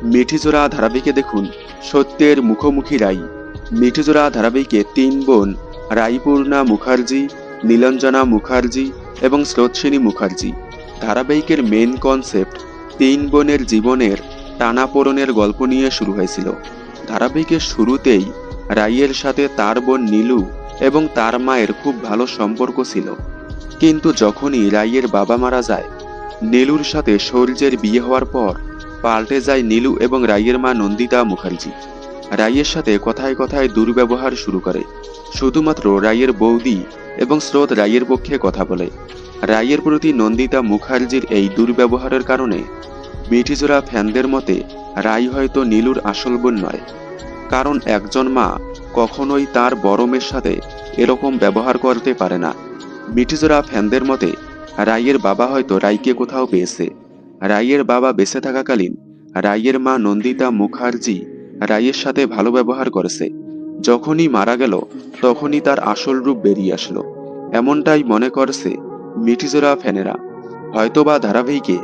মিঠিজোড়া ধারাবাহিকে দেখুন সত্যের মুখোমুখি রাই। মিঠিজোড়া ধারাবাহিকে ৩ বোন রাইপূর্ণা মুখার্জি, নীলাঞ্জনা মুখার্জি এবং স্রোতস্বিনী মুখার্জি। ধারাবাহিকের মেন কনসেপ্ট ৩ বোনের জীবনের টানাপোড়েনের গল্প নিয়ে শুরু হয়েছিল। ধারাবাহিকের শুরুতেই রাইয়ের সাথে তার বোন নীলু এবং তার মায়ের খুব ভালো সম্পর্ক ছিল, কিন্তু যখনই রাইয়ের বাবা মারা যায়, নীলুর সাথে শৌর্যের বিয়ে হওয়ার পর পাল্টে যায় নীলু এবং রাইয়ের মা নন্দিতা মুখার্জি। রাইয়ের সাথে কথায় কথায় দুর্ব্যবহার শুরু করে। শুধুমাত্র রাইয়ের বৌদি এবং স্রোত রাইয়ের পক্ষে কথা বলে। রাইয়ের প্রতি নন্দিতা মুখার্জির এই দুর্ব্যবহারের কারণে মিঠিজোড়া ফ্যানদের মতে রাই হয়তো নীলুর আসল বোন নয়, কারণ একজন মা কখনোই তার বড় মেয়ের সাথে এরকম ব্যবহার করতে পারে না। মিঠিজোড়া ফ্যানদের মতে রাইয়ের বাবা হয়তো রাইকে কোথাও পেয়েছে। রাইয়ের বাবা বেঁচে থাকাকালীন রাইয়ের মা নন্দিতা মুখার্জি রাইয়ের সাথে ভালো ব্যবহার করেছে। যখনই মারা গেল তখনই তার আসল রূপ বেরিয়ে আসলো, এমনটাই মনে করছে মিঠিজোড়া ফ্যানেরা। হয়তোবা ধারাবাহিকে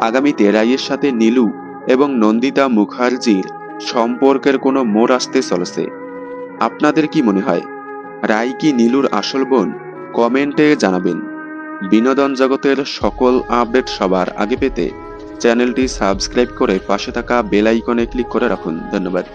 আগামীতে রাইয়ের সাথে নীলু এবং নন্দিতা মুখার্জির সম্পর্কের কোনো মোড় আসতে চলেছে। আপনাদের কি মনে হয়, রাই কি নীলুর আসল বোন? কমেন্টে জানাবেন। বিনোদন জগতের সকল আপডেট সবার আগে পেতে চ্যানেলটি সাবস্ক্রাইব করে পাশে থাকা বেল আইকনে ক্লিক করে রাখুন। ধন্যবাদ।